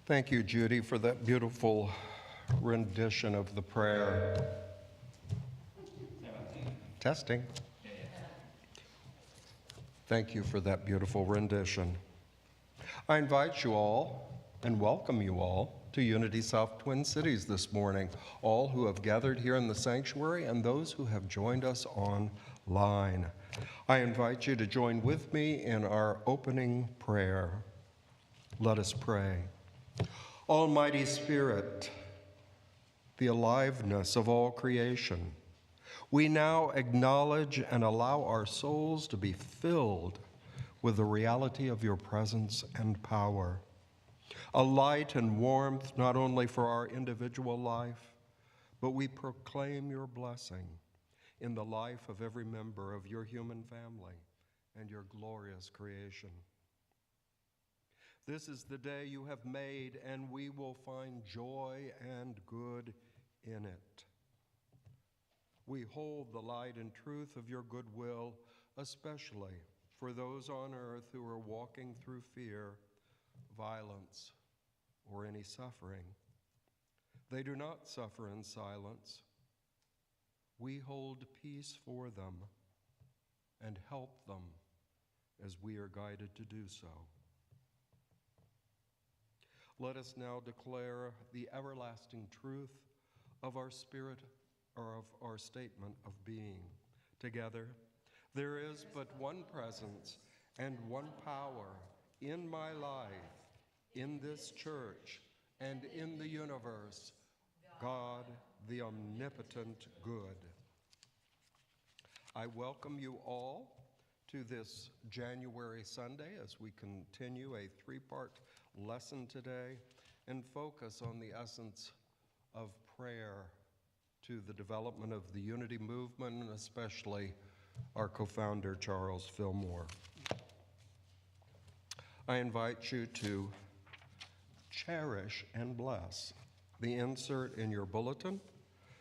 Thank you, Judy, for that beautiful rendition of the prayer. Testing. Thank you for that beautiful rendition. I invite you all and welcome you all to Unity South Twin Cities this morning, all who have gathered here in the sanctuary and those who have joined us online. I invite you to join with me in our opening prayer. Let us pray. Almighty Spirit, the aliveness of all creation, we now acknowledge and allow our souls to be filled with the reality of your presence and power, a light and warmth not only for our individual life, but we proclaim your blessing in the life of every member of your human family and your glorious creation. This is the day you have made, and we will find joy and good in it. We hold the light and truth of your goodwill, especially for those on earth who are walking through fear, violence, or any suffering. They do not suffer in silence. We hold peace for them and help them as we are guided to do so. Let us now declare the everlasting truth of our spirit, or of our statement of being. Together, there is but one presence and one power in my life, in this church, and in the universe, God, the omnipotent good. I welcome you all to this January Sunday as we continue a three-part lesson today and focus on the essence of prayer to the development of the unity movement, and especially our co-founder, Charles Fillmore. I invite you to cherish and bless the insert in your bulletin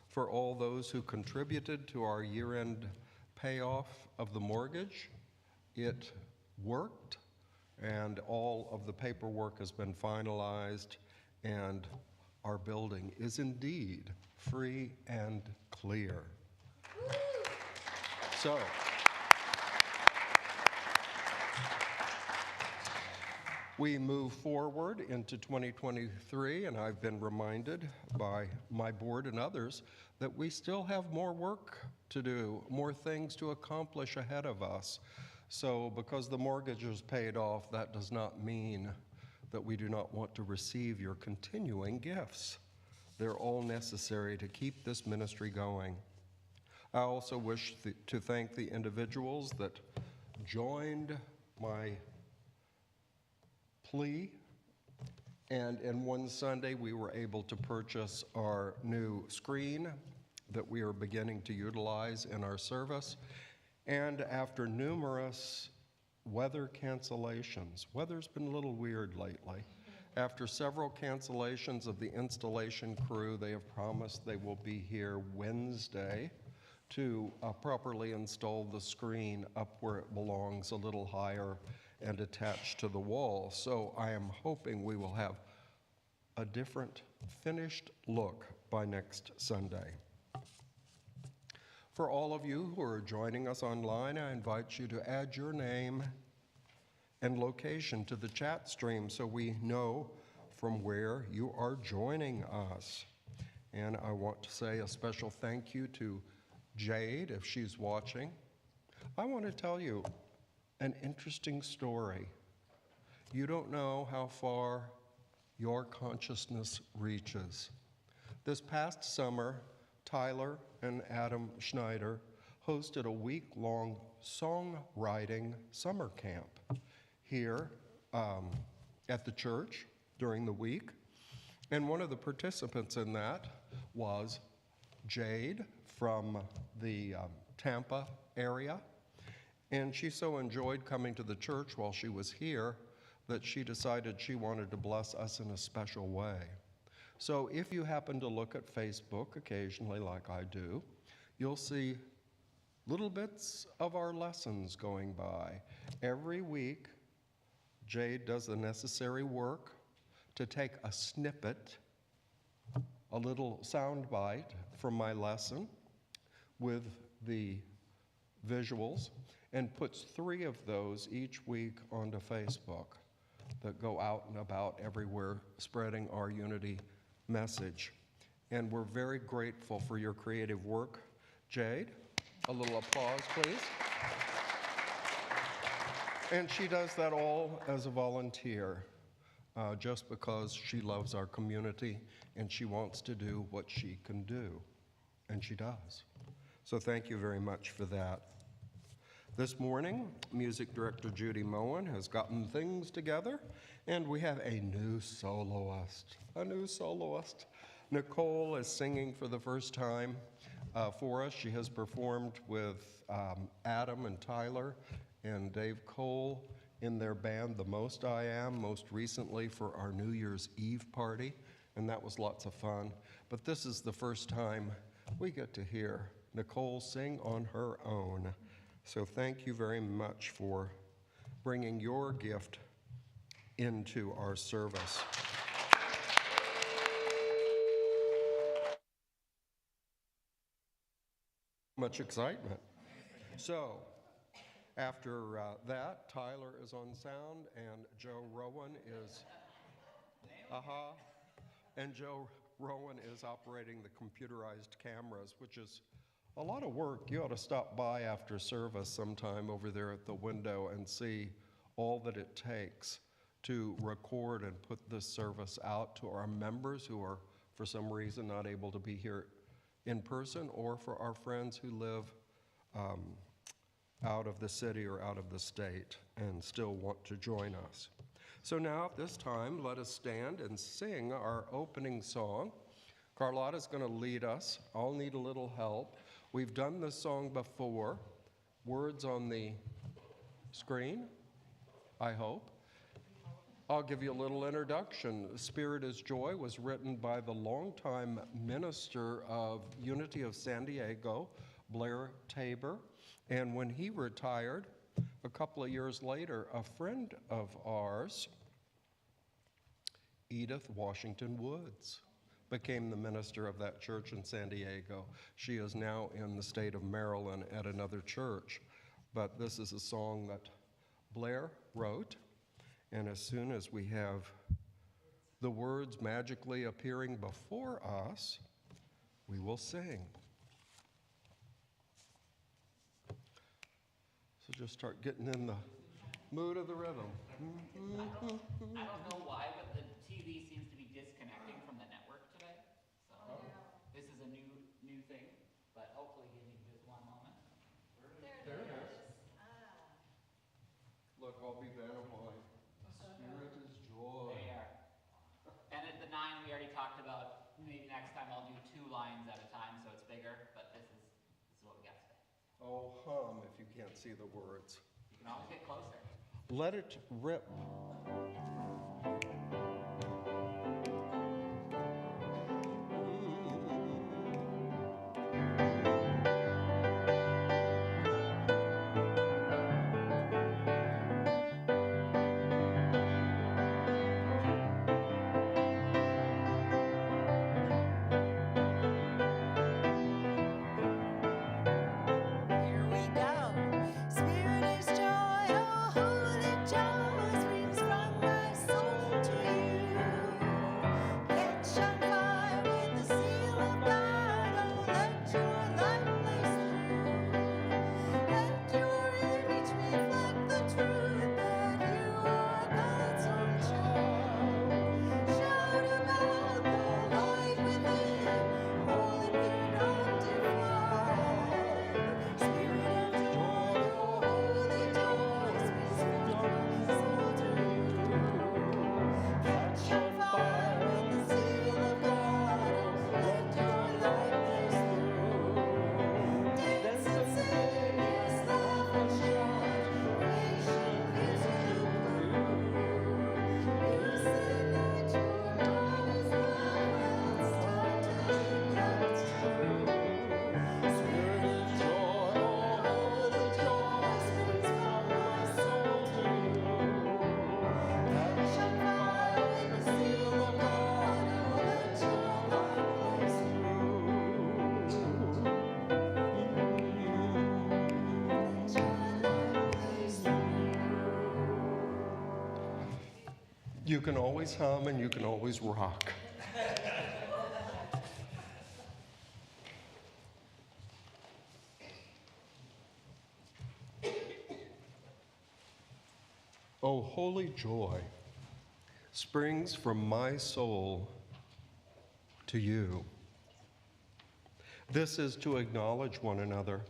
for all those who contributed to our year-end payoff of the mortgage. It worked, and all of the paperwork has been finalized, and our building is indeed free and clear. So, we move forward into 2023, and I've been reminded by my board and others that we still have more work to do, more things to accomplish ahead of us. So because the mortgage is paid off, that does not mean that we do not want to receive your continuing gifts. They're all necessary to keep this ministry going. I also wish to thank the individuals that joined my plea, and in one Sunday we were able to purchase our new screen that we are beginning to utilize in our service. And after numerous weather cancellations, weather's been a little weird lately. After several cancellations of the installation crew, they have promised they will be here Wednesday to properly install the screen up where it belongs, a little higher and attached to the wall. So I am hoping we will have a different finished look by next Sunday. For all of you who are joining us online, I invite you to add your name and location to the chat stream so we know from where you are joining us. And I want to say a special thank you to Jade, if she's watching. I want to tell you an interesting story. You don't know how far your consciousness reaches. This past summer, Tyler and Adam Schneider hosted a week-long songwriting summer camp here at the church during the week. And one of the participants in that was Jade from the Tampa area. And she so enjoyed coming to the church while she was here that she decided she wanted to bless us in a special way. So if you happen to look at Facebook occasionally like I do, you'll see little bits of our lessons going by. Every week, Jade does the necessary work to take a snippet, a little sound bite from my lesson with the visuals, and puts 3 of those each week onto Facebook that go out and about everywhere spreading our unity message. And we're very grateful for your creative work. Jade, a little applause, please. And she does that all as a volunteer, just because she loves our community and she wants to do what she can do, and she does. So thank you very much for that. This morning, music director Judy Moen has gotten things together, and we have a new soloist. Nicole is singing for the first time for us. She has performed with Adam and Tyler and Dave Cole in their band, The Most I Am, most recently for our New Year's Eve party, and that was lots of fun. But this is the first time we get to hear Nicole sing on her own. So thank you very much for bringing your gift into our service. Much excitement. So after that, Tyler is on sound, and Joe Rowan is, and Joe Rowan is operating the computerized cameras, which is a lot of work. You ought to stop by after service sometime over there at the window and see all that it takes to record and put this service out to our members who are, for some reason, not able to be here in person, or for our friends who live out of the city or out of the state and still want to join us. So now at this time, let us stand and sing our opening song. Carlotta's going to lead us. I'll need a little help. We've done this song before. Words on the screen, I hope. I'll give you a little introduction. Spirit is Joy was written by the longtime minister of Unity of San Diego, Blair Tabor. And when he retired, a couple of years later, a friend of ours, Edith Washington Woods, became the minister of that church in San Diego. She is now in the state of Maryland at another church. But this is a song that Blair wrote, and as soon as we have the words magically appearing before us, we will sing. So just start getting in the mood of the rhythm. I don't know why, but the TV seems to be disconnecting from the network today. So this is a new thing, but hopefully give me just one moment. There it is. Look, I'll be vanified. Spirit is joy. There you are. And at the 9 we already talked about, maybe next time I'll do 2 lines at a time so it's bigger, but this is what we got today. Oh, hum if you can't see the words. You can always get closer. Let it rip. Spirit is joy, oh holy joy, springs from my soul. You can always hum and you can always rock. Oh, holy joy springs from my soul to you. This is to acknowledge one another.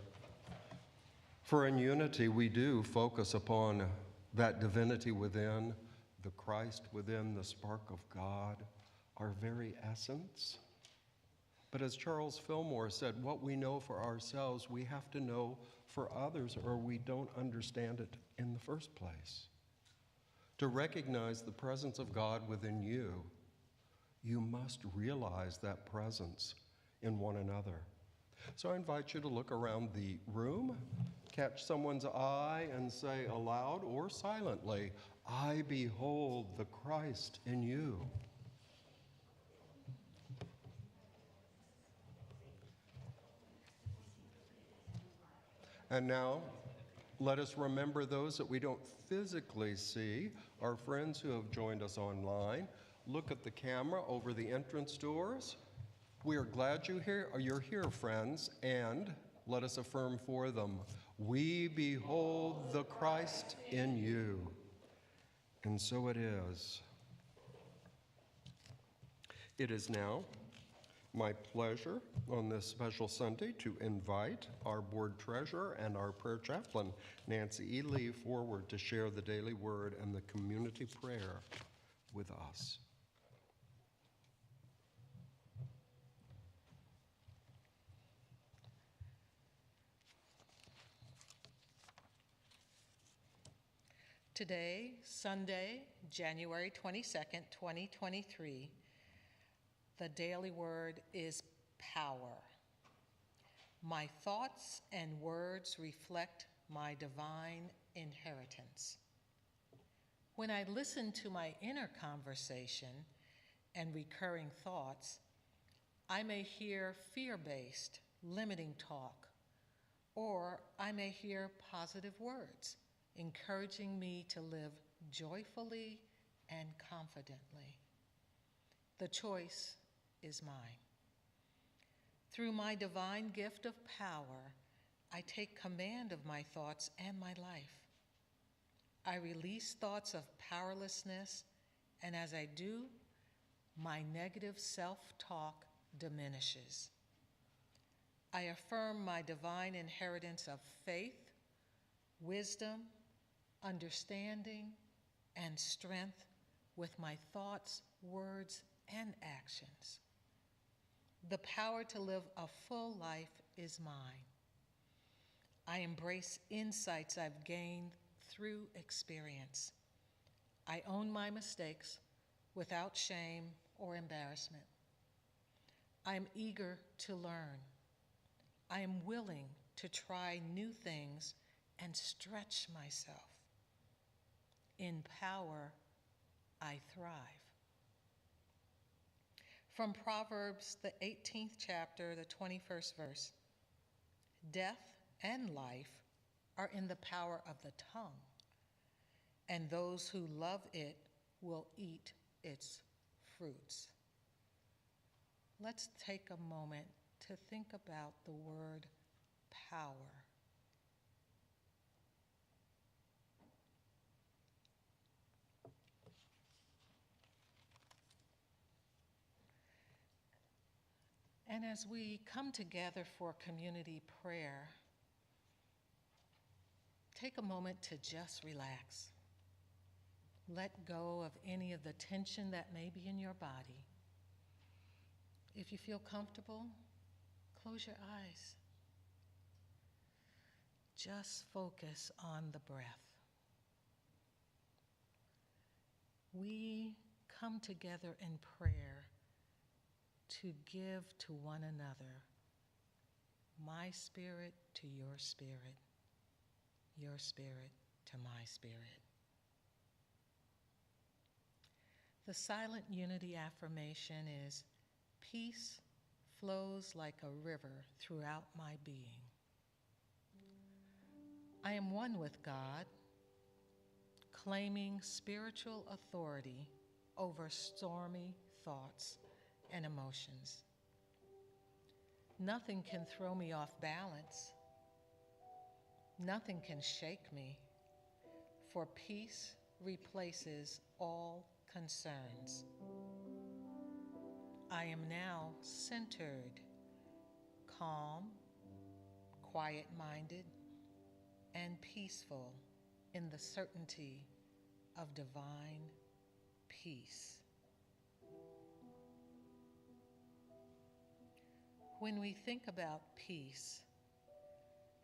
For in unity, we do focus upon that divinity within, the Christ within, the spark of God, our very essence. But as Charles Fillmore said, what we know for ourselves, we have to know for others, or we don't understand it in the first place. To recognize the presence of God within you, you must realize that presence in one another. So I invite you to look around the room, catch someone's eye, and say aloud or silently, I behold the Christ in you. And now, let us remember those that we don't physically see, our friends who have joined us online. Look at the camera over the entrance doors. We are glad you're here, friends, and let us affirm for them, we behold the Christ in you. And so it is. It is now my pleasure on this special Sunday to invite our board treasurer and our prayer chaplain, Nancy E, forward to share the daily word and the community prayer with us. Today, Sunday, January 22nd, 2023, the daily word is power. My thoughts and words reflect my divine inheritance. When I listen to my inner conversation and recurring thoughts, I may hear fear-based, limiting talk, or I may hear positive words, encouraging me to live joyfully and confidently. The choice is mine. Through my divine gift of power, I take command of my thoughts and my life. I release thoughts of powerlessness, and as I do, my negative self-talk diminishes. I affirm my divine inheritance of faith, wisdom, understanding, and strength with my thoughts, words, and actions. The power to live a full life is mine. I embrace insights I've gained through experience. I own my mistakes without shame or embarrassment. I am eager to learn. I am willing to try new things and stretch myself. In power, I thrive. From Proverbs, the 18th chapter, the 21st verse, death and life are in the power of the tongue, and those who love it will eat its fruits. Let's take a moment to think about the word power. And as we come together for community prayer, take a moment to just relax. Let go of any of the tension that may be in your body. If you feel comfortable, close your eyes. Just focus on the breath. We come together in prayer to give to one another, my spirit to your spirit to my spirit. The silent unity affirmation is, peace flows like a river throughout my being. I am one with God, claiming spiritual authority over stormy thoughts and emotions. Nothing can throw me off balance. Nothing can shake me, for peace replaces all concerns. I am now centered, calm, quiet-minded, and peaceful in the certainty of divine peace. When we think about peace,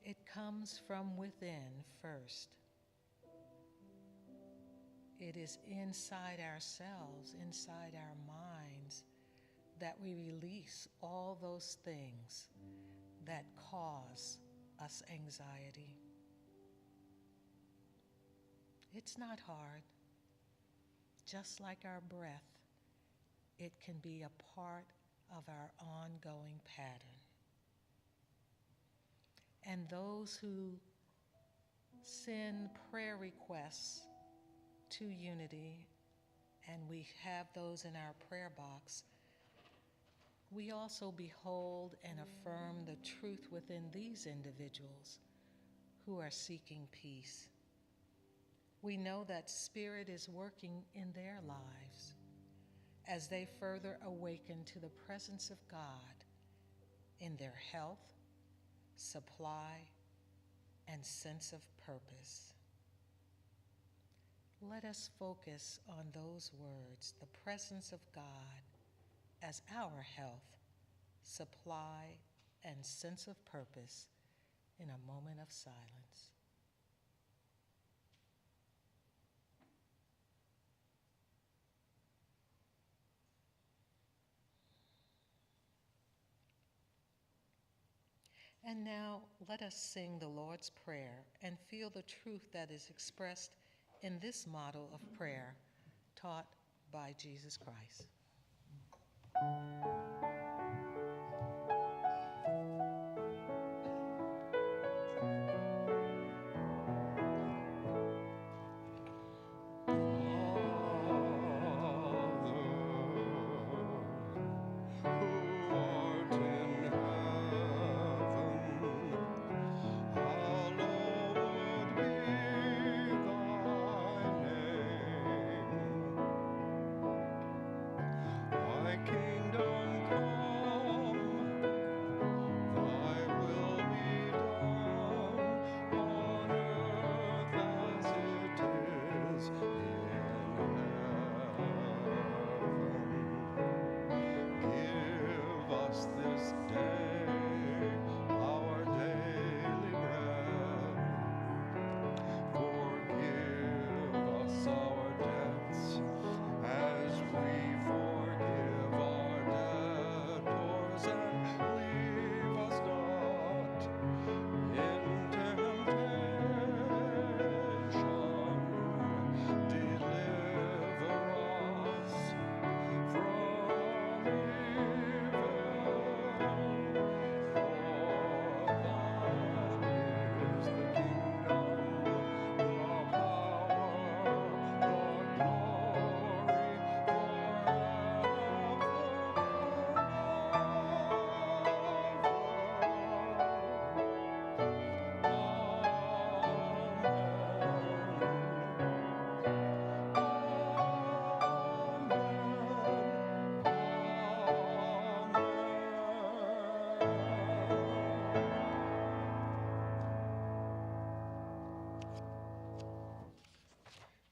it comes from within first. It is inside ourselves, inside our minds, that we release all those things that cause us anxiety. It's not hard. Just like our breath, it can be a part of our ongoing pattern. And those who send prayer requests to Unity, and we have those in our prayer box, we also behold and affirm the truth within these individuals who are seeking peace. We know that Spirit is working in their lives as they further awaken to the presence of God in their health, supply, and sense of purpose. Let us focus on those words, the presence of God as our health, supply, and sense of purpose, in a moment of silence. And now let us sing the Lord's Prayer and feel the truth that is expressed in this model of prayer taught by Jesus Christ.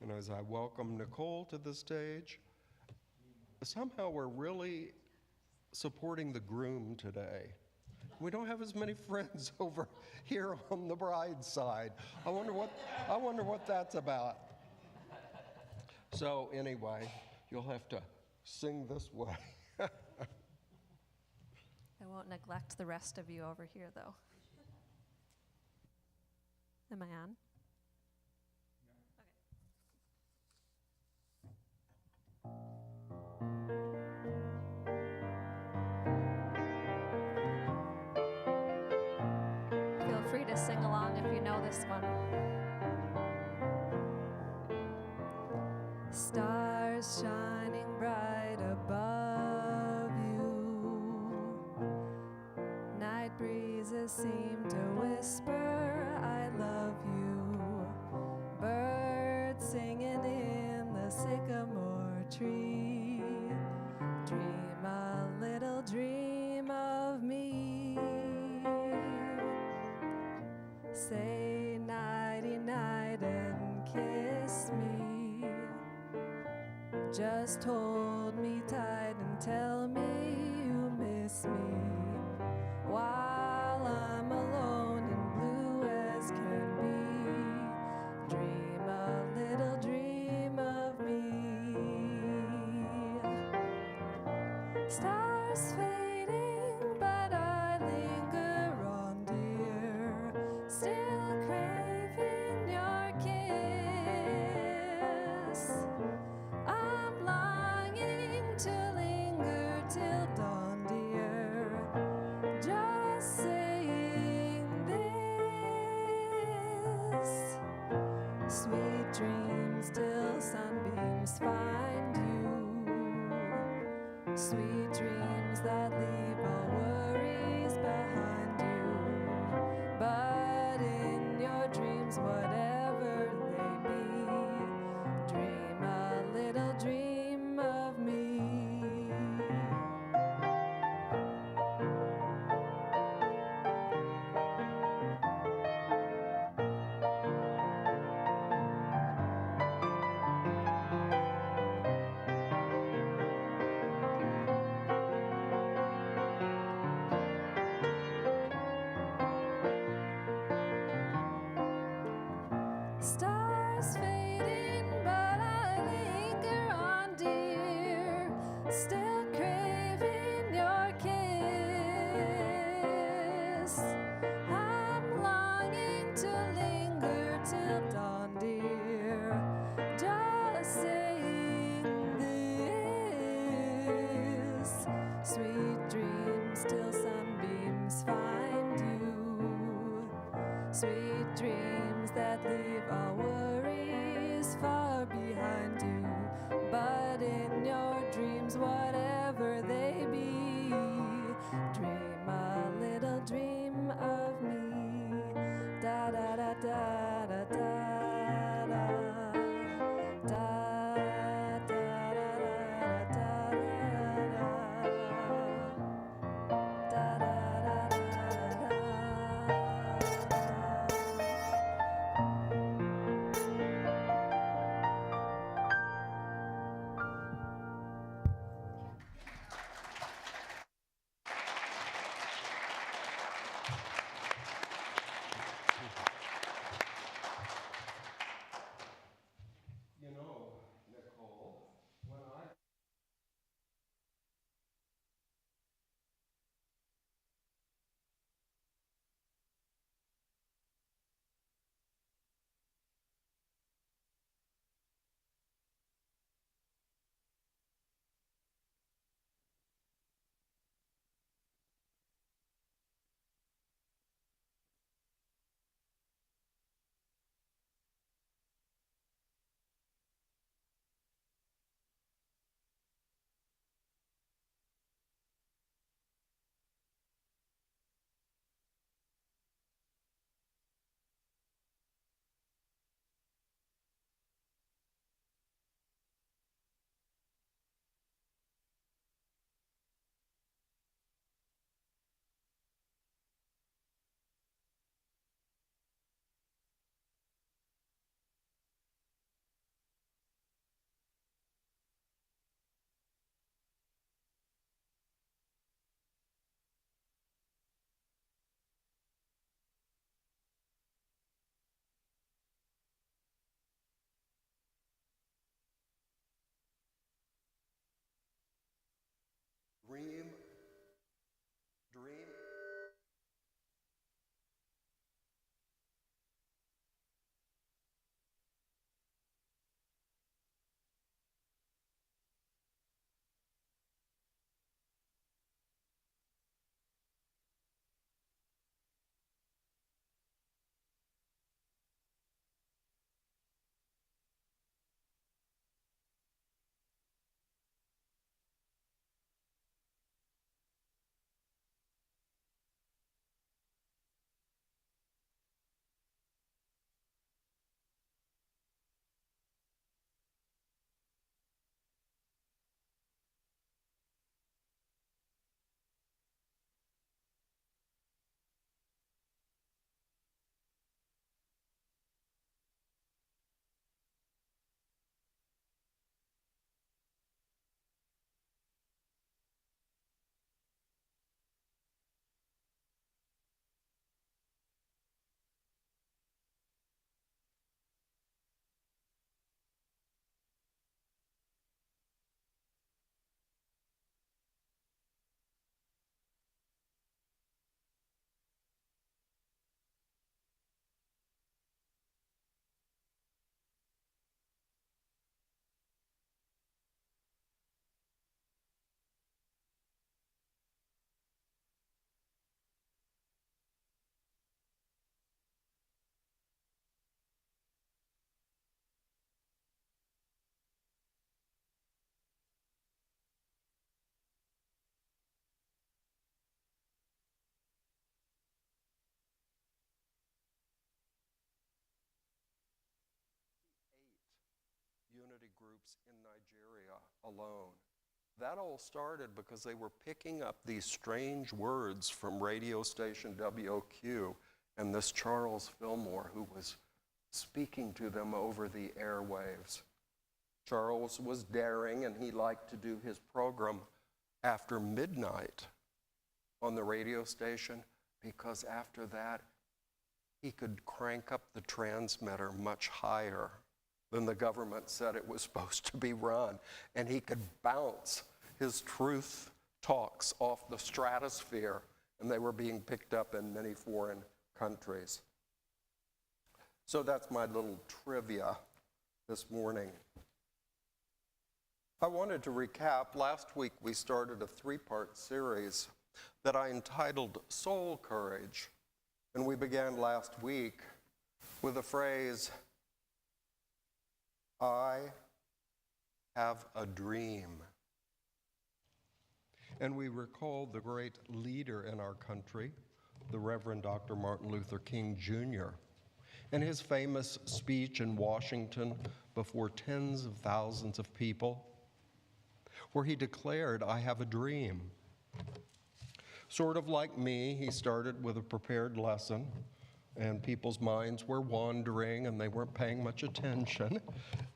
And as I welcome Nicole to the stage, somehow we're really supporting the groom today. We don't have as many friends over here on the bride's side. I wonder what that's about. So anyway, you'll have to sing this way. I won't neglect the rest of you over here, though. Am I on? Feel free to sing along if you know this one. Stars shining seem to whisper, I love you. Birds singing in the sycamore tree. Dream a little dream of me. Say nighty night and kiss me. Just hold me tight and tell me you miss me. While I'm alone and blue as can be, dream a little dream of me. Stars fading, but I linger on, dear, still craving your kiss. I'm longing to linger till dawn, dear, just saying this. Sweet dreams till sunbeams find you. Sweet dreams that leave all worries behind you. But in your dreams, whatever they be, dream a little dream of me. Stars fading, but I linger on, dear, still craving your kiss. I'm longing to linger till dawn, dear, just saying this. Sweet dreams till sunbeams find you. Sweet dreams that leave all worries far behind you. But in your dreams, whatever they be, dream a little dream of me. Da da da da da da da. Da da da da da da da. Da da da da da. community groups in Nigeria alone. That all started because they were picking up these strange words from radio station WOQ and this Charles Fillmore who was speaking to them over the airwaves. Charles was daring, and he liked to do his program after midnight on the radio station because after that he could crank up the transmitter much higher than the government said it was supposed to be run, and he could bounce his truth talks off the stratosphere, and they were being picked up in many foreign countries. So that's my little trivia this morning. I wanted to recap. Last week we started a 3-part series that I entitled Soul Courage, and we began last week with the phrase, I have a dream. And we recalled the great leader in our country, the Reverend Dr. Martin Luther King Jr., and his famous speech in Washington before tens of thousands of people, where he declared, I have a dream. Sort of like me, he started with a prepared lesson, and people's minds were wandering and they weren't paying much attention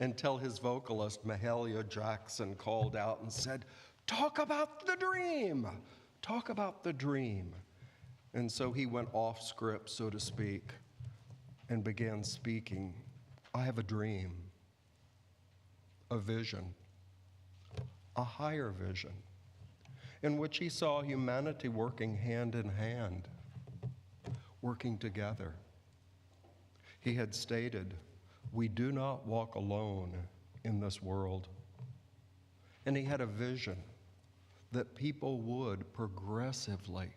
until his vocalist, Mahalia Jackson, called out and said, talk about the dream, talk about the dream. And so he went off script, so to speak, and began speaking. I have a dream, a vision, a higher vision, in which he saw humanity working hand in hand, working together. He had stated, we do not walk alone in this world. And he had a vision that people would progressively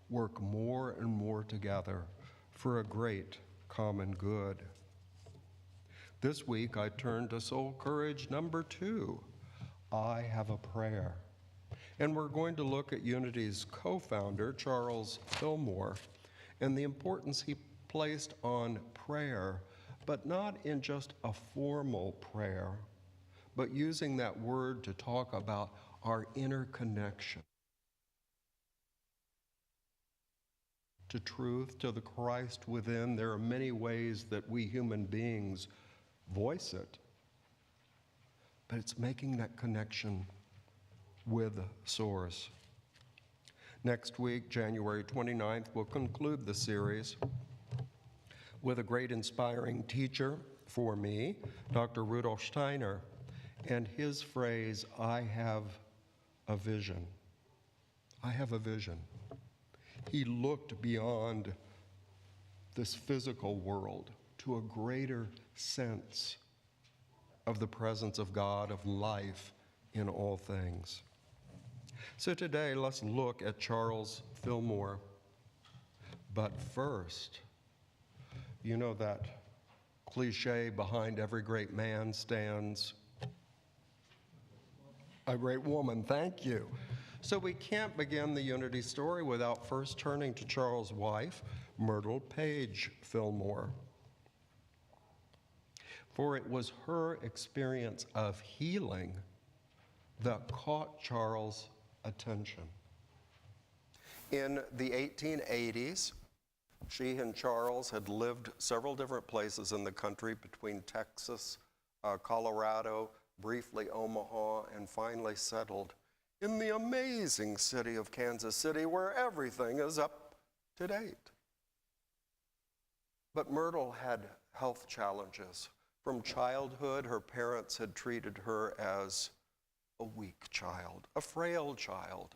work more and more together for a great common good. This week I turned to Soul Courage number 2, I have a prayer. And we're going to look at Unity's co-founder, Charles Fillmore, and the importance he placed on prayer, but not in just a formal prayer, but using that word to talk about our inner connection to truth, to the Christ within. There are many ways that we human beings voice it, but it's making that connection with Source. Next week, January 29th, we'll conclude the series with a great inspiring teacher for me, Dr. Rudolf Steiner, and his phrase, I have a vision. I have a vision. He looked beyond this physical world to a greater sense of the presence of God, of life in all things. So today, let's look at Charles Fillmore. But first, you know that cliche, behind every great man stands a great woman. Thank you. So we can't begin the Unity story without first turning to Charles' wife, Myrtle Page Fillmore. For it was her experience of healing that caught Charles' attention. In the 1880s, she and Charles had lived several different places in the country between Texas, Colorado, briefly Omaha, and finally settled in the amazing city of Kansas City, where everything is up to date. But Myrtle had health challenges. From childhood, her parents had treated her as a weak child, a frail child,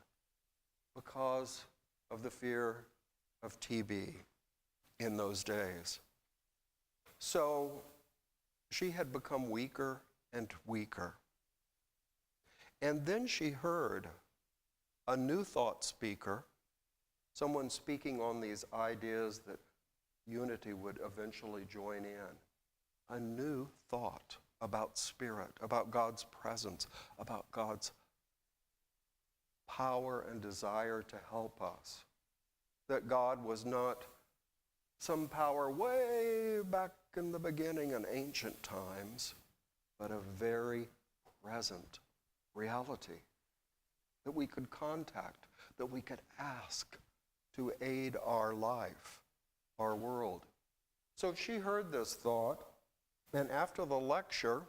because of the fear of TB in those days. So she had become weaker and weaker. And then she heard a new thought speaker, someone speaking on these ideas that Unity would eventually join in, a new thought about spirit, about God's presence, about God's power and desire to help us. That God was not some power way back in the beginning in ancient times, but a very present reality that we could contact, that we could ask to aid our life, our world. So she heard this thought, and after the lecture,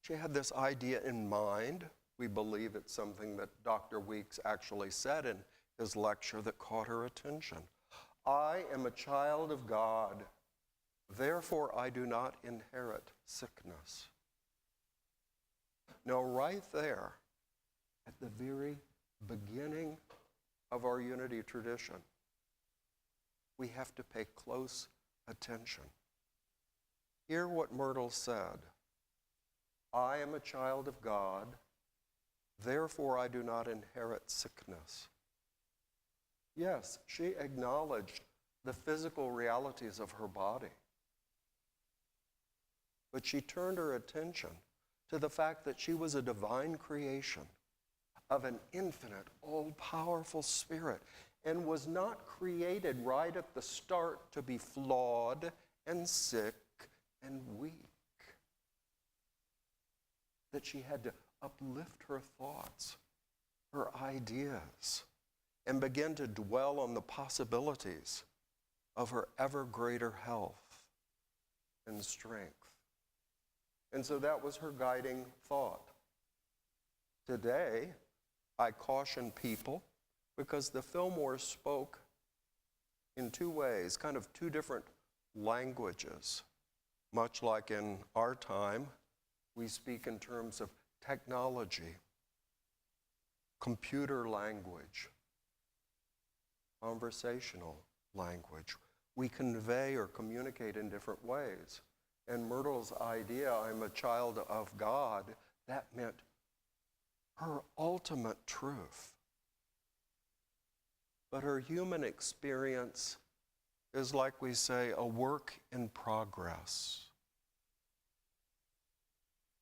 she had this idea in mind. We believe it's something that Dr. Weeks actually said in his lecture that caught her attention. I am a child of God, therefore I do not inherit sickness. Now, right there, at the very beginning of our unity tradition, we have to pay close attention. Hear what Myrtle said. I am a child of God, therefore I do not inherit sickness. Yes, she acknowledged the physical realities of her body, but she turned her attention to the fact that she was a divine creation of an infinite, all-powerful spirit, and was not created right at the start to be flawed and sick and weak. That she had to uplift her thoughts, her ideas, and begin to dwell on the possibilities of her ever greater health and strength. And so that was her guiding thought. Today, I caution people, because the Fillmores spoke in two ways, kind of two different languages. Much like in our time, we speak in terms of technology, computer language, conversational language. We convey or communicate in different ways. And Myrtle's idea, I'm a child of God, that meant her ultimate truth. But her human experience is, like we say, a work in progress.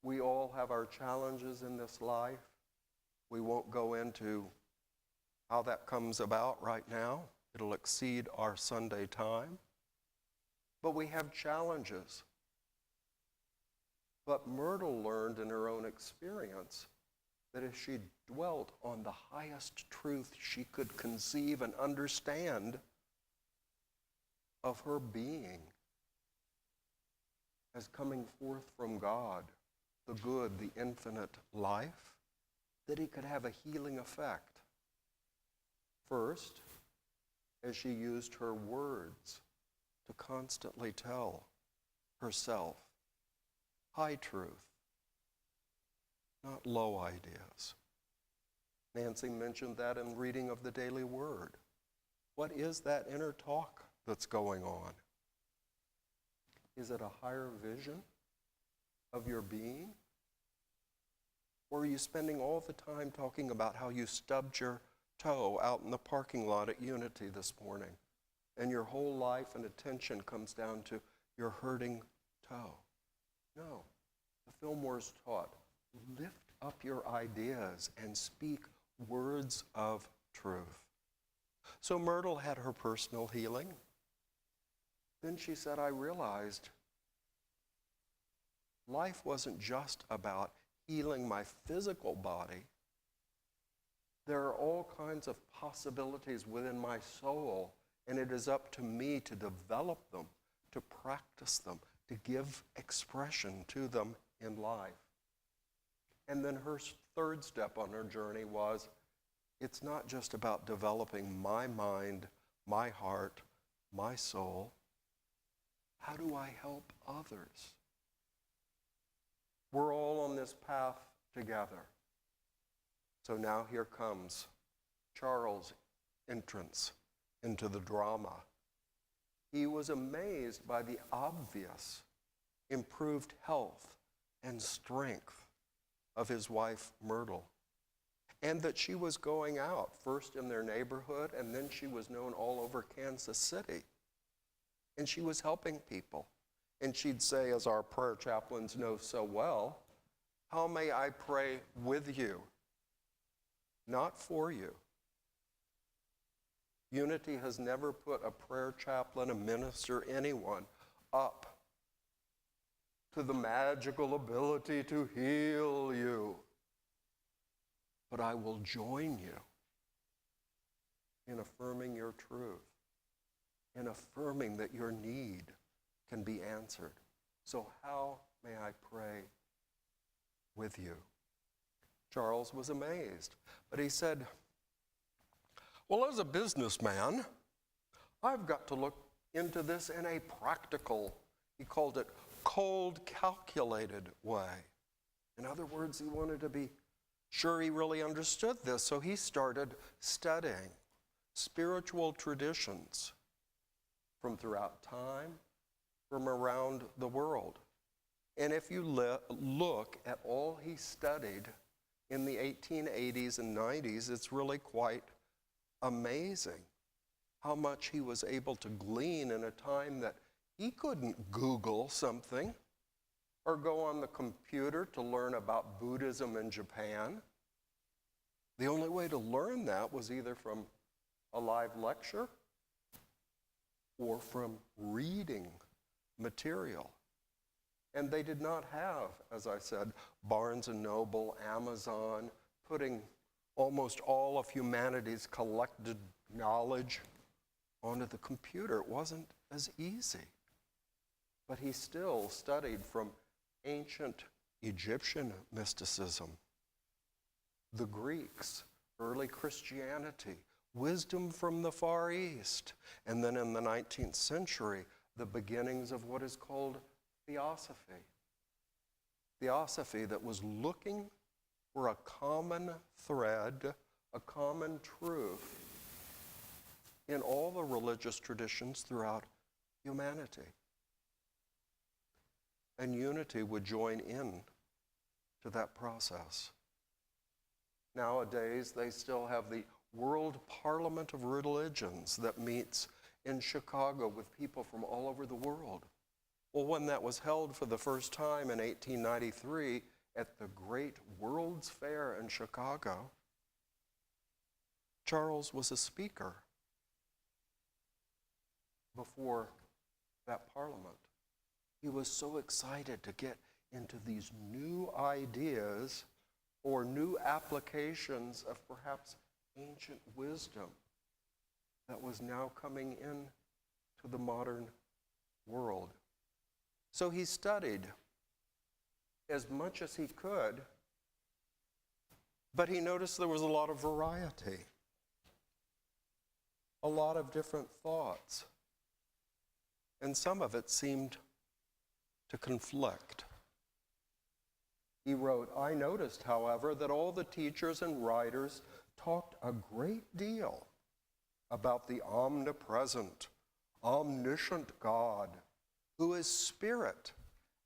We all have our challenges in this life. We won't go into how that comes about right now. It'll exceed our Sunday time. But we have challenges. But Myrtle learned in her own experience that if she dwelt on the highest truth she could conceive and understand of her being as coming forth from God, the good, the infinite life, that it could have a healing effect. First, as she used her words to constantly tell herself high truth, not low ideas. Nancy mentioned that in reading of the daily word. What is that inner talk that's going on? Is it a higher vision of your being? Or are you spending all the time talking about how you stubbed your toe out in the parking lot at Unity this morning, and your whole life and attention comes down to your hurting toe? No. The Fillmores taught, lift up your ideas and speak words of truth. So Myrtle had her personal healing. Then she said, I realized life wasn't just about healing my physical body. There are all kinds of possibilities within my soul, and it is up to me to develop them, to practice them, to give expression to them in life. And then her third step on her journey was, it's not just about developing my mind, my heart, my soul. How do I help others? We're all on this path together. So now here comes Charles' entrance into the drama. He was amazed by the obvious improved health and strength of his wife, Myrtle, and that she was going out, first in their neighborhood, and then she was known all over Kansas City. And she was helping people. And she'd say, as our prayer chaplains know so well, how may I pray with you, not for you? Unity has never put a prayer chaplain, a minister, anyone up to the magical ability to heal you. But I will join you in affirming your truth, in affirming that your need can be answered. So how may I pray with you? Charles was amazed, but he said, well, as a businessman, I've got to look into this in a practical, he called it cold, calculated way. In other words, he wanted to be sure he really understood this, so he started studying spiritual traditions from throughout time, from around the world. And if you look at all he studied in the 1880s and 90s, it's really quite amazing how much he was able to glean in a time that he couldn't Google something or go on the computer to learn about Buddhism in Japan. The only way to learn that was either from a live lecture or from reading material. And they did not have, as I said, Barnes & Noble, Amazon, putting almost all of humanity's collected knowledge onto the computer. It wasn't as easy. But he still studied from ancient Egyptian mysticism, the Greeks, early Christianity, wisdom from the Far East, and then in the 19th century, the beginnings of what is called theosophy. Theosophy that was looking for a common thread, a common truth in all the religious traditions throughout humanity. And unity would join in to that process. Nowadays, they still have the World Parliament of Religions that meets in Chicago with people from all over the world. Well, when that was held for the first time in 1893 at the Great World's Fair in Chicago, Charles was a speaker before that parliament. He was so excited to get into these new ideas or new applications of perhaps ancient wisdom that was now coming in to the modern world. So he studied as much as he could, but he noticed there was a lot of variety, a lot of different thoughts, and some of it seemed to conflict. He wrote, I noticed, however, that all the teachers and writers talked a great deal about the omnipresent, omniscient God, who is spirit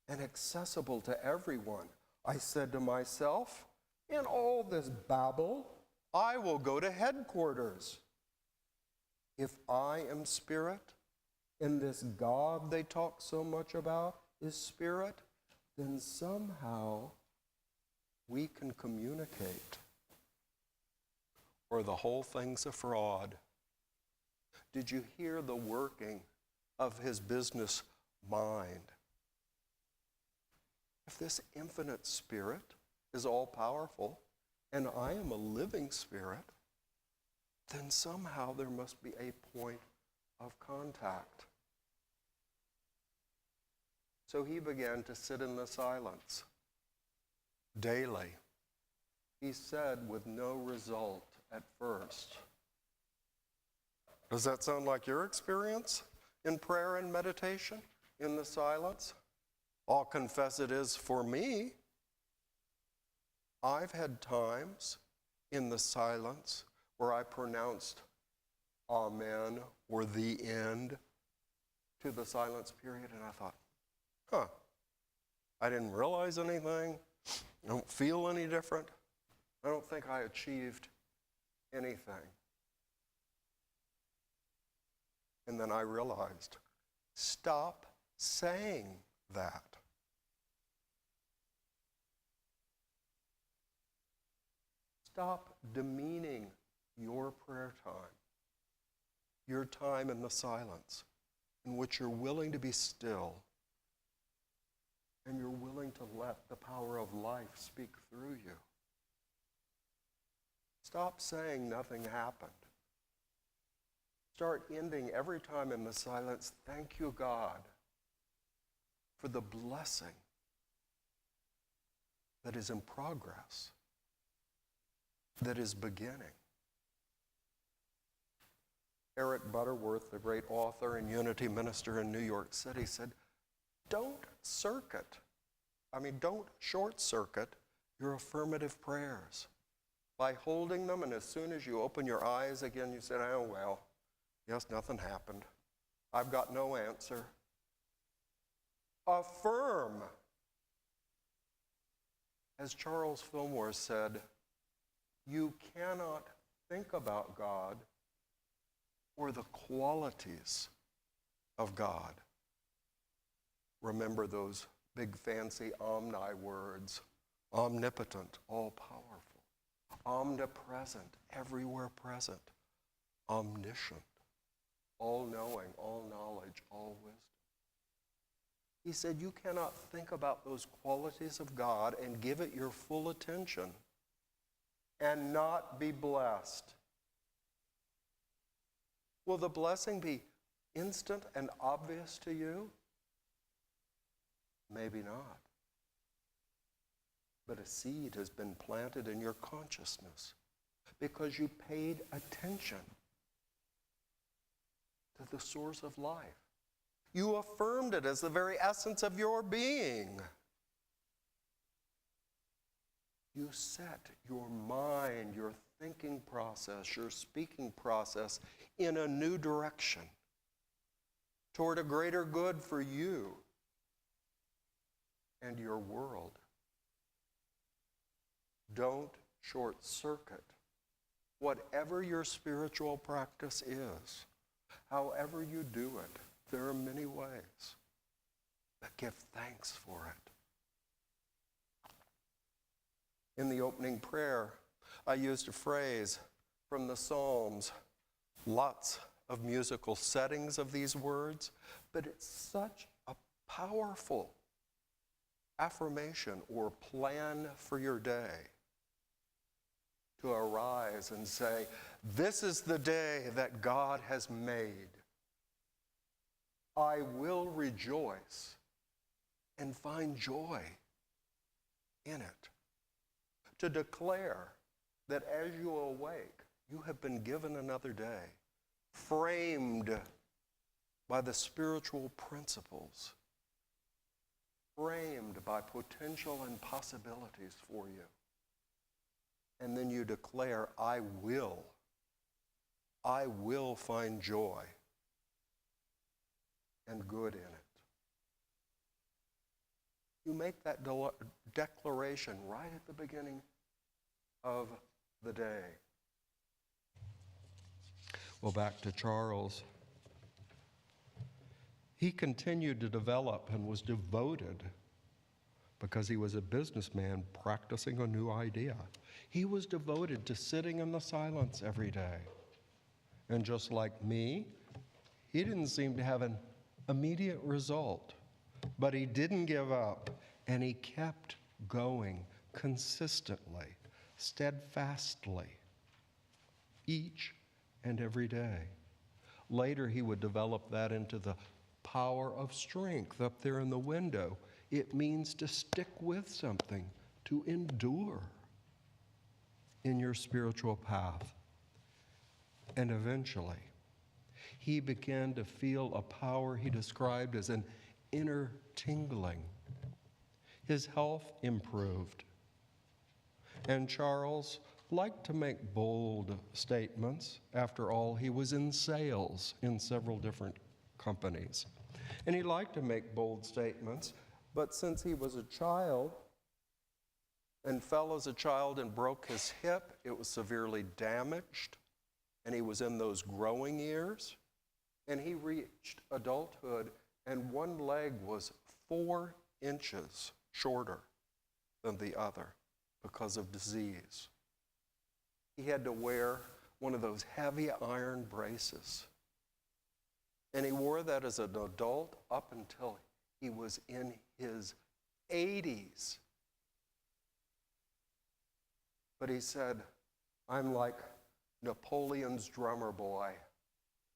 and accessible to everyone. I said to myself, in all this babble, I will go to headquarters. If I am spirit, and this God they talk so much about is spirit, then somehow we can communicate, or the whole thing's a fraud. Did you hear the working of his business mind? If this infinite spirit is all-powerful, and I am a living spirit, then somehow there must be a point of contact. So he began to sit in the silence daily. He said with no result at first. Does that sound like your experience in prayer and meditation, in the silence? I'll confess it is for me. I've had times in the silence where I pronounced Amen or the end to the silence period, and I thought, I didn't realize anything. I don't feel any different. I don't think I achieved anything. And then I realized, stop saying that. Stop demeaning your prayer time, your time in the silence, in which you're willing to be still and you're willing to let the power of life speak through you. Stop saying nothing happened. Start ending every time in the silence, thank you, God, for the blessing that is in progress, that is beginning. Eric Butterworth, the great author and unity minister in New York City, said, don't short circuit your affirmative prayers by holding them, and as soon as you open your eyes again, you say, oh, well, yes, nothing happened. I've got no answer. Affirm. As Charles Fillmore said, you cannot think about God or the qualities of God. Remember those big fancy omni words: omnipotent, all-powerful, omnipresent, everywhere present, omniscient, all-knowing, all-knowledge, all-wisdom. He said you cannot think about those qualities of God and give it your full attention and not be blessed. Will the blessing be instant and obvious to you? Maybe not. But a seed has been planted in your consciousness because you paid attention to the source of life. You affirmed it as the very essence of your being. You set your mind, your thinking process, your speaking process in a new direction toward a greater good for you and your world. Don't short circuit whatever your spiritual practice is. However you do it, there are many ways, but give thanks for it. In the opening prayer, I used a phrase from the Psalms, lots of musical settings of these words, but it's such a powerful affirmation or plan for your day to arise and say, this is the day that God has made. I will rejoice and find joy in it. To declare that as you awake, you have been given another day, framed by the spiritual principles, framed by potential and possibilities for you. And then you declare, I will find joy and good in it. You make that declaration right at the beginning of the day. Well, back to Charles. He continued to develop and was devoted because he was a businessman practicing a new idea. He was devoted to sitting in the silence every day. And just like me, he didn't seem to have an immediate result, but he didn't give up, and he kept going consistently, steadfastly, each and every day. Later, he would develop that into the power of strength up there in the window. It means to stick with something, to endure in your spiritual path. And eventually, he began to feel a power he described as an inner tingling. His health improved. And Charles liked to make bold statements. After all, he was in sales in several different companies. And he liked to make bold statements, but since he was a child and fell as a child and broke his hip, it was severely damaged, and he was in those growing years, and he reached adulthood, and one leg was 4 inches shorter than the other because of disease. He had to wear one of those heavy iron braces. And he wore that as an adult up until he was in his 80s. But he said, I'm like Napoleon's drummer boy.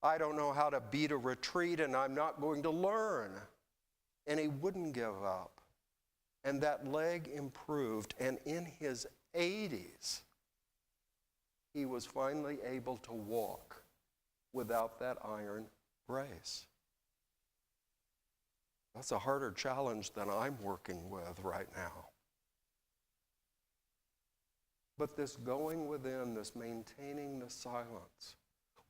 I don't know how to beat a retreat, and I'm not going to learn. And he wouldn't give up. And that leg improved, and in his 80s, he was finally able to walk without that iron brace. That's a harder challenge than I'm working with right now. But this going within, this maintaining the silence,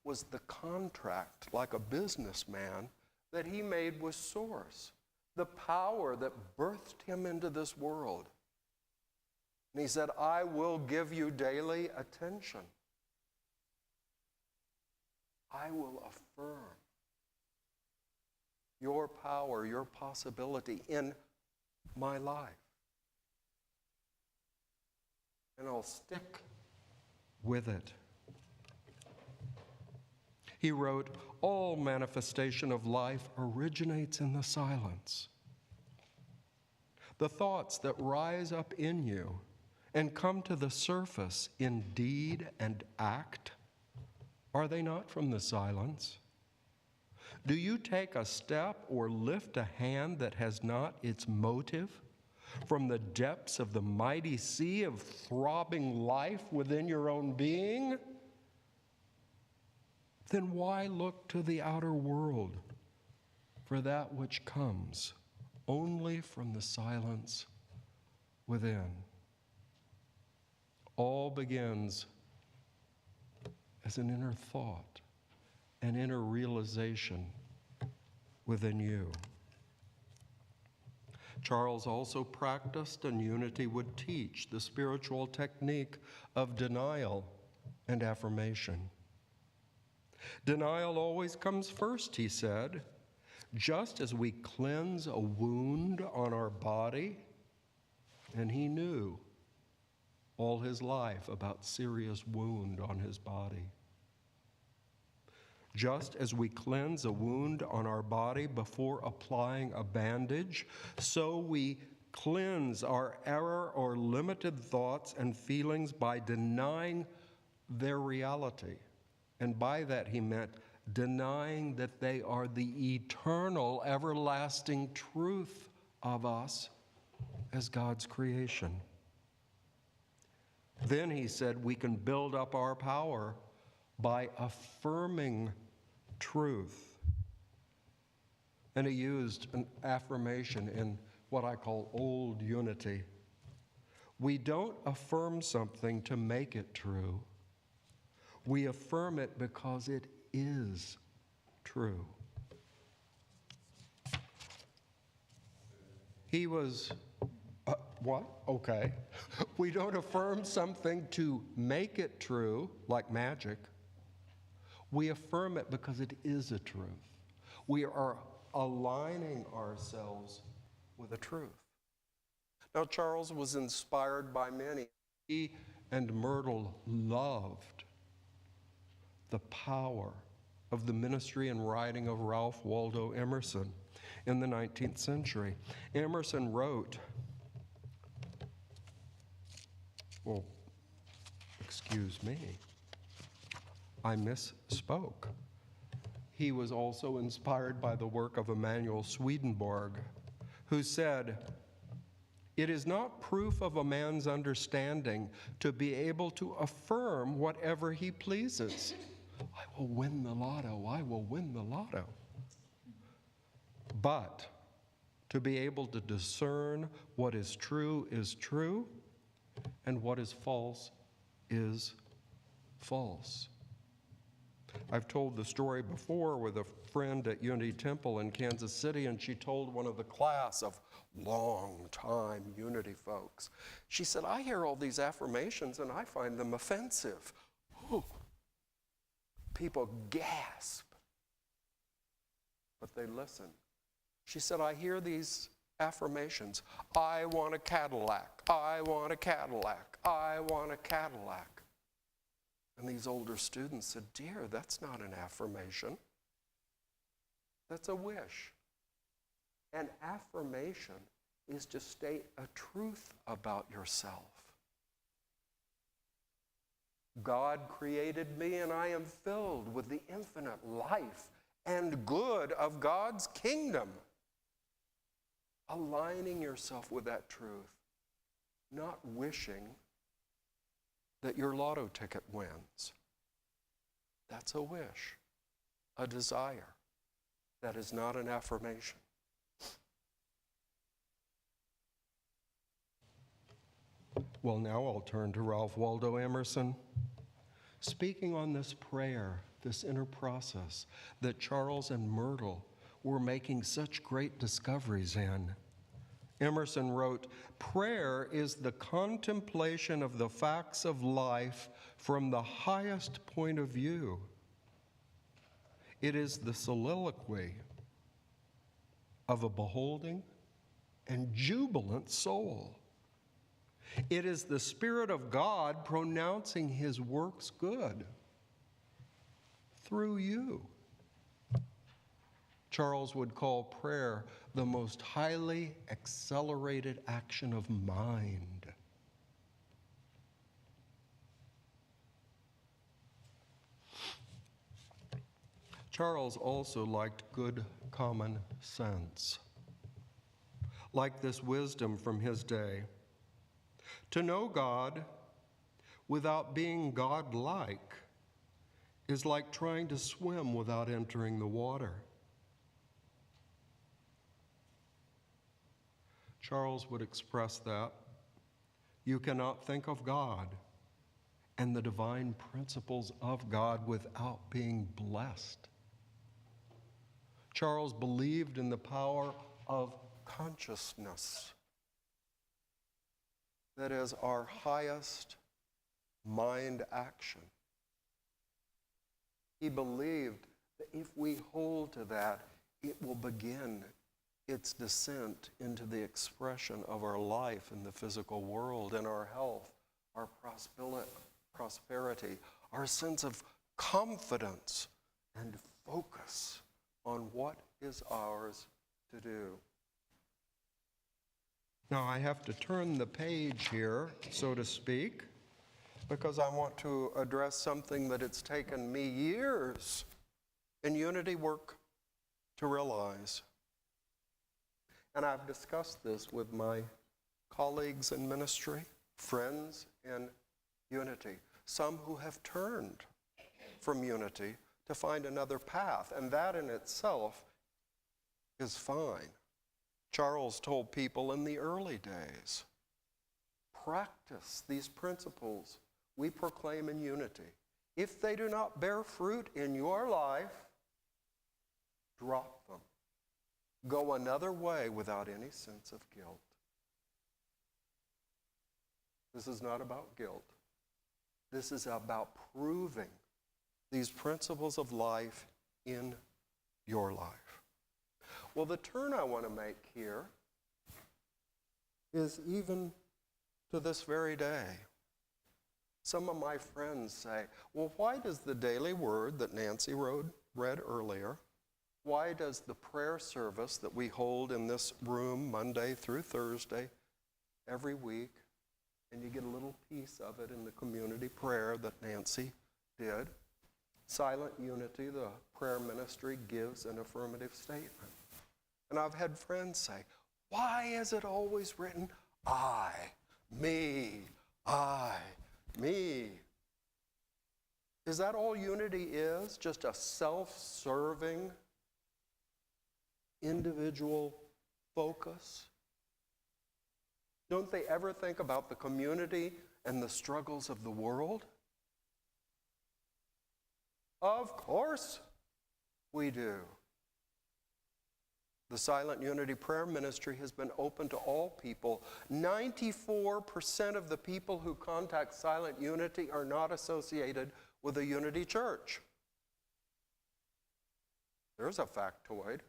was the contract, like a businessman, that he made with Source, the power that birthed him into this world. And he said, I will give you daily attention. I will affirm your power, your possibility in my life. And I'll stick with it. He wrote, all manifestation of life originates in the silence. The thoughts that rise up in you and come to the surface in deed and act, are they not from the silence? Do you take a step or lift a hand that has not its motive from the depths of the mighty sea of throbbing life within your own being? Then why look to the outer world for that which comes only from the silence within? All begins as an inner thought, an inner realization within you. Charles also practiced, and Unity would teach, the spiritual technique of denial and affirmation. Denial always comes first, he said. Just as we cleanse a wound on our body, and he knew all his life about serious wound on his body. Just as we cleanse a wound on our body before applying a bandage, so we cleanse our error or limited thoughts and feelings by denying their reality. And by that he meant denying that they are the eternal, everlasting truth of us as God's creation. Then he said we can build up our power by affirming truth. And he used an affirmation in what I call old unity. We don't affirm something to make it true. We affirm it because it is true. He was, what? Okay. We don't affirm something to make it true, like magic. We affirm it because it is a truth. We are aligning ourselves with a truth. Now, Charles was inspired by many. He and Myrtle loved the power of the ministry and writing of Ralph Waldo Emerson in the 19th century. Emerson wrote, well, excuse me, I misspoke. He was also inspired by the work of Emanuel Swedenborg, who said, it is not proof of a man's understanding to be able to affirm whatever he pleases. I will win the lotto, I will win the lotto. But to be able to discern what is true, and what is false is false. I've told the story before with a friend at Unity Temple in Kansas City, and she told one of the class of long-time Unity folks. She said, I hear all these affirmations and I find them offensive. Ooh. People gasp, but they listen. She said, I hear these affirmations. I want a Cadillac. I want a Cadillac. I want a Cadillac. And these older students said, dear, that's not an affirmation. That's a wish. An affirmation is to state a truth about yourself. God created me, and I am filled with the infinite life and good of God's kingdom. Aligning yourself with that truth, not wishing that your lotto ticket wins. That's a wish, a desire. That is not an affirmation. Well, now I'll turn to Ralph Waldo Emerson. Speaking on this prayer, this inner process that Charles and Myrtle were making such great discoveries in, Emerson wrote, "Prayer is the contemplation of the facts of life from the highest point of view. It is the soliloquy of a beholding and jubilant soul. It is the Spirit of God pronouncing His works good through you." Charles would call prayer the most highly accelerated action of mind. Charles also liked good common sense, like this wisdom from his day. To know God without being God-like is like trying to swim without entering the water. Charles would express that you cannot think of God and the divine principles of God without being blessed. Charles believed in the power of consciousness. That is our highest mind action. He believed that if we hold to that, it will begin its descent into the expression of our life in the physical world, in our health, our prosperity, our sense of confidence and focus on what is ours to do. Now, I have to turn the page here, so to speak, because I want to address something that it's taken me years in unity work to realize. And I've discussed this with my colleagues in ministry, friends in unity, some who have turned from unity to find another path, and that in itself is fine. Charles told people in the early days, practice these principles we proclaim in unity. If they do not bear fruit in your life, drop them. Go another way without any sense of guilt. This is not about guilt. This is about proving these principles of life in your life. Well, the turn I want to make here is even to this very day. Some of my friends say, well, why does the daily word that Nancy read earlier, why does the prayer service that we hold in this room Monday through Thursday every week, and you get a little piece of it in the community prayer that Nancy did, Silent Unity, the prayer ministry, gives an affirmative statement. And I've had friends say, why is it always written, I, me, me? Is that all unity is? Just a self-serving, individual focus? Don't they ever think about the community and the struggles of the world? Of course we do. The Silent Unity Prayer Ministry has been open to all people. 94% of the people who contact Silent Unity are not associated with a Unity church. There's a factoid.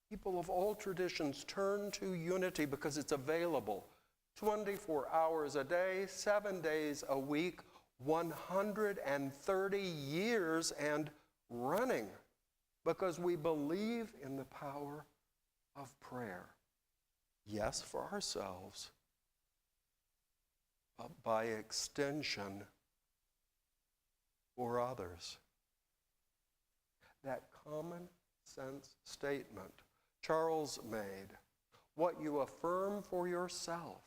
People of all traditions turn to unity because it's available 24 hours a day, 7 days a week, 130 years and running, because we believe in the power of prayer. yes, for ourselves, but by extension for others. That common sense statement Charles made, what you affirm for yourself,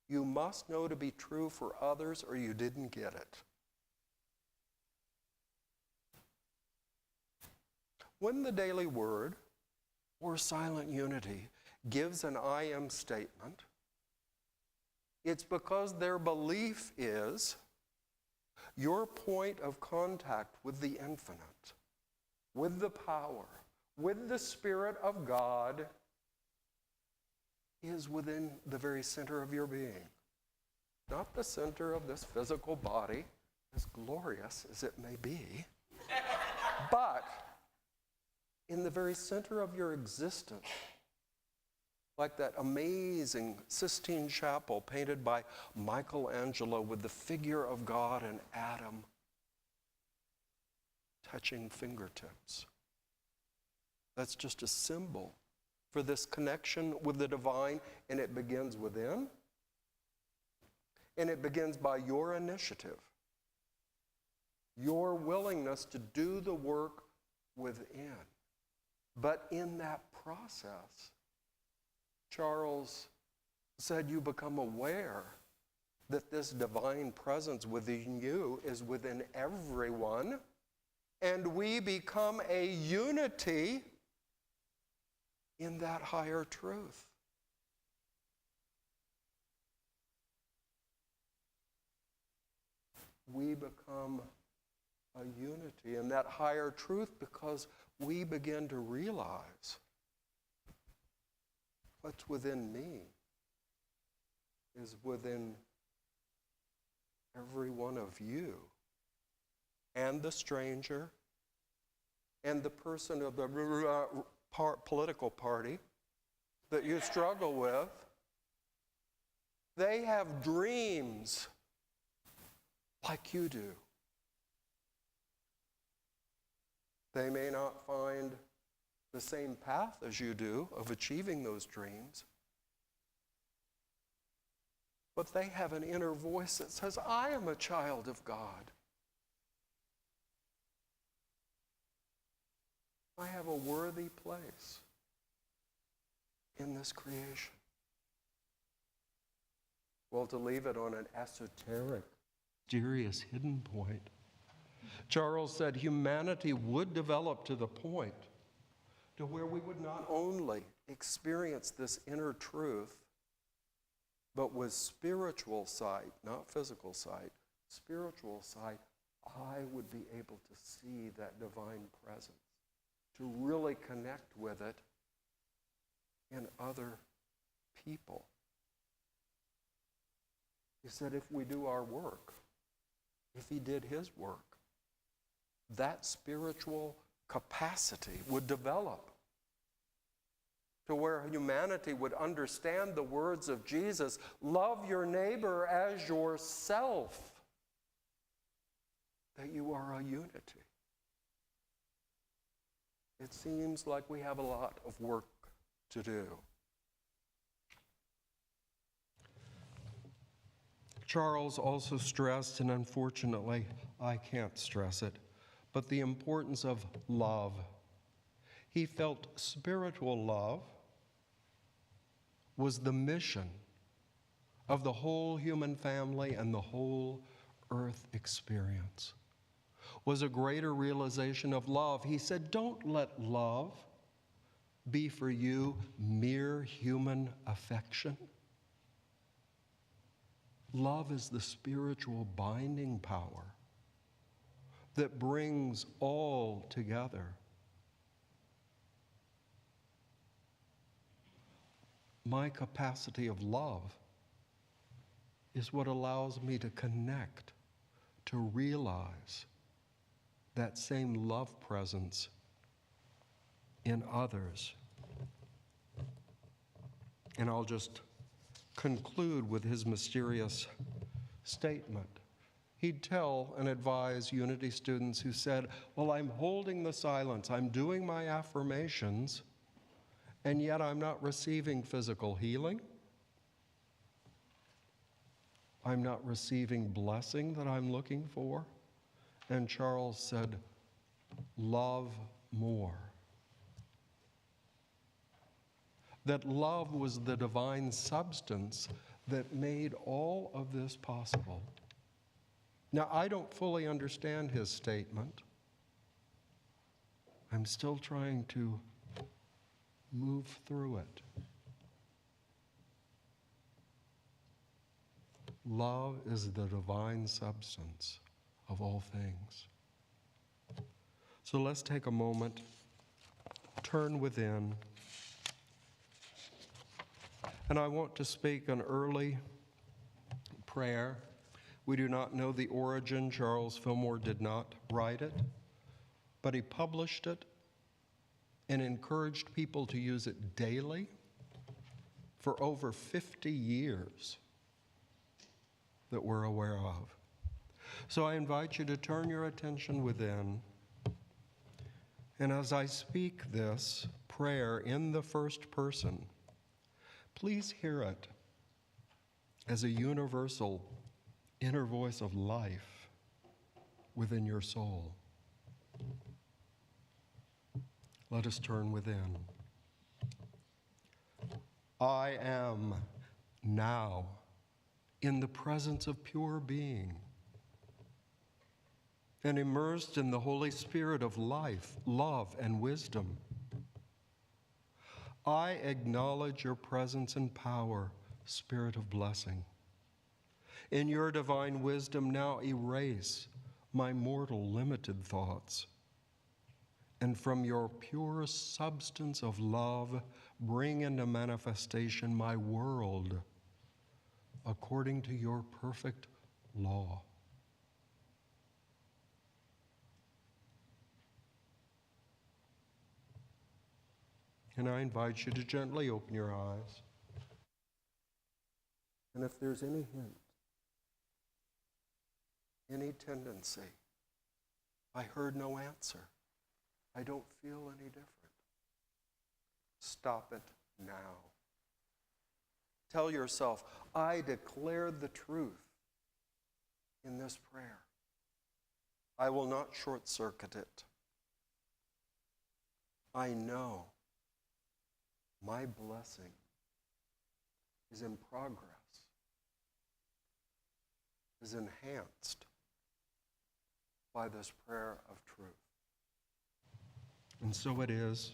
you must know to be true for others or you didn't get it. When the Daily Word or Silent Unity gives an I am statement, it's because their belief is your point of contact with the infinite, with the power, with the Spirit of God is within the very center of your being. Not the center of this physical body, as glorious as it may be, but in the very center of your existence. Like that amazing Sistine Chapel painted by Michelangelo with the figure of God and Adam touching fingertips. That's just a symbol for this connection with the divine, and it begins within, and it begins by your initiative, your willingness to do the work within. But in that process, Charles said you become aware that this divine presence within you is within everyone, and we become a unity in that higher truth. We become a unity in that higher truth because we begin to realize what's within me is within every one of you, and the stranger, and the person of the political party that you struggle with. They have dreams like you do. They may not find the same path as you do of achieving those dreams, but they have an inner voice that says, I am a child of God. I have a worthy place in this creation. Well, to leave it on an esoteric, mysterious, hidden point, Charles said humanity would develop to the point to where we would not only experience this inner truth, but with spiritual sight, not physical sight, spiritual sight, I would be able to see that divine presence, to really connect with it in other people. He said if we do our work, if he did his work, that spiritual capacity would develop to where humanity would understand the words of Jesus, love your neighbor as yourself, that you are a unity. It seems like we have a lot of work to do. Charles also stressed, and unfortunately I can't stress it, but the importance of love. He felt spiritual love was the mission of the whole human family and the whole earth experience, was a greater realization of love. He said, don't let love be for you mere human affection. Love is the spiritual binding power that brings all together. My capacity of love is what allows me to connect, to realize that same love presence in others. And I'll just conclude with his mysterious statement. He'd tell and advise Unity students who said, well, I'm holding the silence, I'm doing my affirmations, and yet I'm not receiving physical healing. I'm not receiving blessing that I'm looking for. And Charles said, love more. That love was the divine substance that made all of this possible. Now, I don't fully understand his statement. I'm still trying to move through it. Love is the divine substance of all things. So let's take a moment, turn within, and I want to speak an early prayer. We do not know the origin. Charles Fillmore did not write it, but he published it and encouraged people to use it daily for over 50 years that we're aware of. So I invite you to turn your attention within, and as I speak this prayer in the first person, please hear it as a universal inner voice of life within your soul. Let us turn within. I am now in the presence of pure being and immersed in the Holy Spirit of life, love, and wisdom. I acknowledge your presence and power, Spirit of blessing. In your divine wisdom, now erase my mortal, limited thoughts. And from your pure substance of love, bring into manifestation my world according to your perfect law. And I invite you to gently open your eyes. And if there's any hint, any tendency, I heard no answer, I don't feel any different, stop it now. Tell yourself, I declare the truth in this prayer. I will not short-circuit it. I know my blessing is in progress, is enhanced by this prayer of truth. And so it is,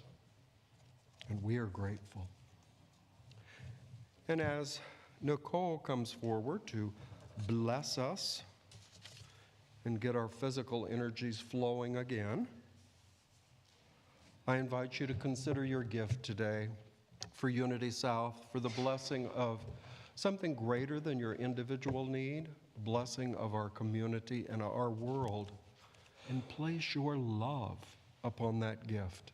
and we are grateful. And as Nicole comes forward to bless us and get our physical energies flowing again, I invite you to consider your gift today for Unity South, for the blessing of something greater than your individual need, blessing of our community and our world, and place your love upon that gift.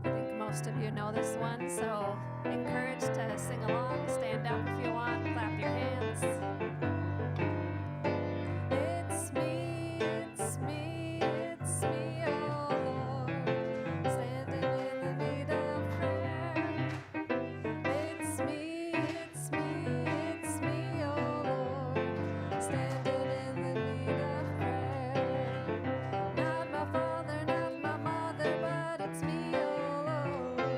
I think most of you know this one, so encouraged to sing along. Stand up if you want, clap your hands. It's me, it's me, it's me, oh Lord, standing in the need of prayer. It's me, it's me, it's me, oh Lord, standing in the need of prayer. Not my father, not my mother, but it's me, oh Lord,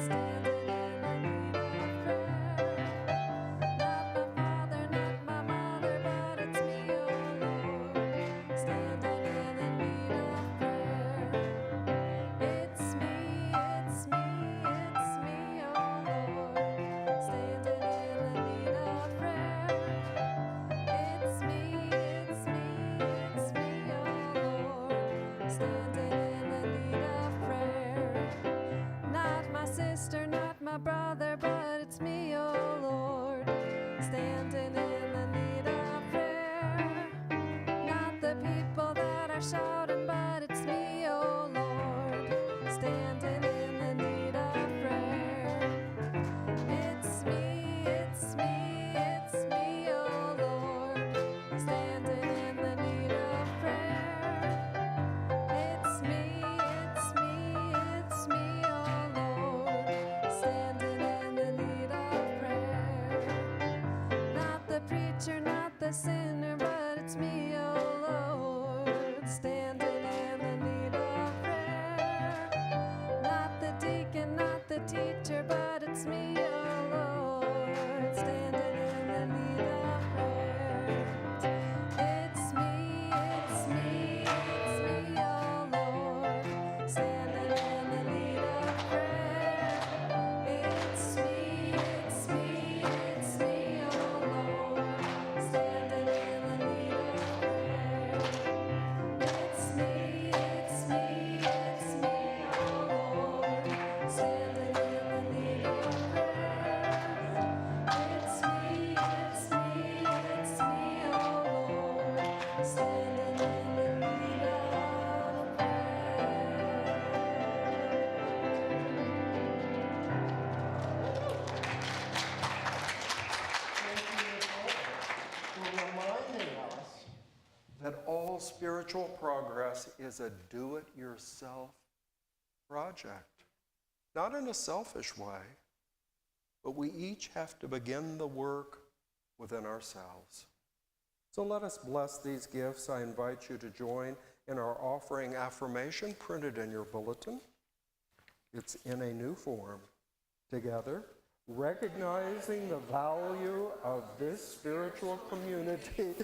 standing in the need of prayer. Not my father, not my mother, but it's me, oh Lord, standing in the need of prayer. It's me, it's me, it's me, oh Lord, standing in the need of prayer. It's me, it's me, it's me, oh Lord, standing in the need of prayer. Not my sister, not my brother, but it's me, oh Lord, standing in the need of prayer. the sinner, but it's me, oh Lord, standing in the need of prayer. Not the deacon, not the teacher, but it's me, oh Lord, standing in the need of prayer. It's me, it's me, it's me, oh Lord, standing in the need of prayer. It's me, it's me, it's me, oh Lord, standing in the need of prayer. It's me, it's me, it's me, oh Lord, standing in the need of prayer. It's me, it's me, it's me, oh Lord, standing in the need of Thank you, Nicole, for reminding us that all spiritual progress is a do-it-yourself project. Not in a selfish way, but we each have to begin the work within ourselves. So let us bless these gifts. I invite you to join in our offering affirmation printed in your bulletin. It's in a new form. Together, recognizing the value of this spiritual community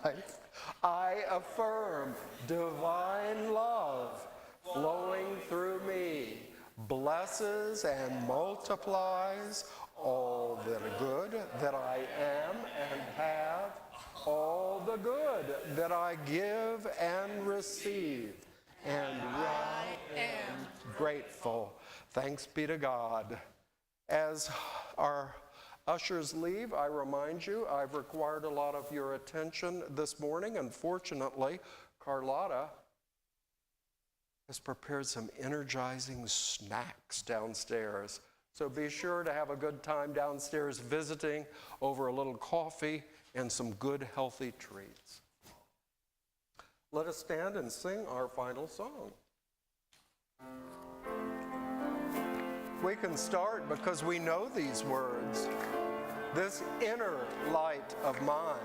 life, I affirm divine love flowing through me, blesses and multiplies all the good that I am and have, all the good that I give and receive, and I am grateful. Thanks be to God. As our ushers leave, I remind you, I've required a lot of your attention this morning. Unfortunately, Carlotta has prepared some energizing snacks downstairs. So be sure to have a good time downstairs visiting over a little coffee and some good, healthy treats. Let us stand and sing our final song. We can start because we know these words. This inner light of mine.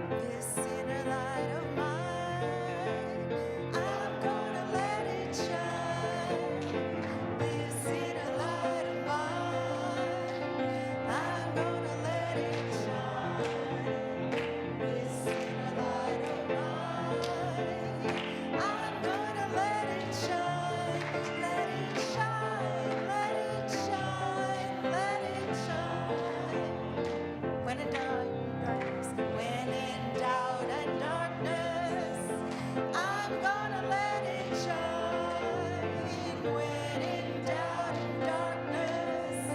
This inner light of mine, I'm gonna let it shine. This inner light of mine, I'm gonna let it shine. This inner light of mine, I'm gonna let it shine. Let it shine, let it shine, let it shine. When in doubt and darkness, I'm gonna let it shine. When in doubt and darkness,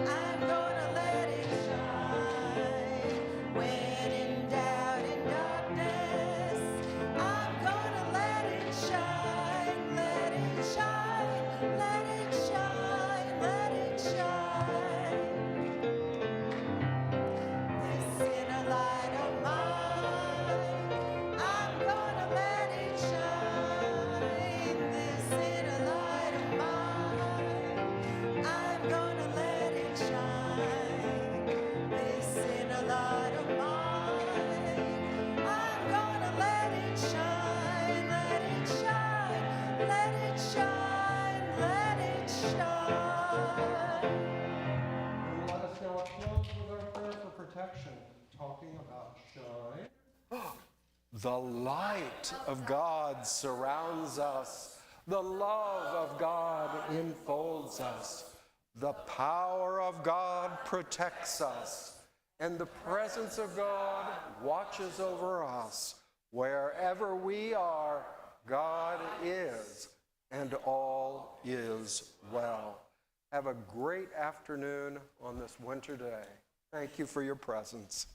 I'm gonna let it shine. When in doubt and darkness, I'm gonna let it shine. Let it shine, let it shine, let it shine. This inner light of mine, I'm gonna let it shine. This inner light of mine, I'm gonna let it shine. This inner light of mine, I'm gonna let it shine. Let it shine, let it shine, let it shine. Let us now close with our prayer for protection, talking about shine. The light of God surrounds us. The love of God enfolds us. The power of God protects us. And the presence of God watches over us. Wherever we are, God is, and all is well. Have a great afternoon on this winter day. Thank you for your presence.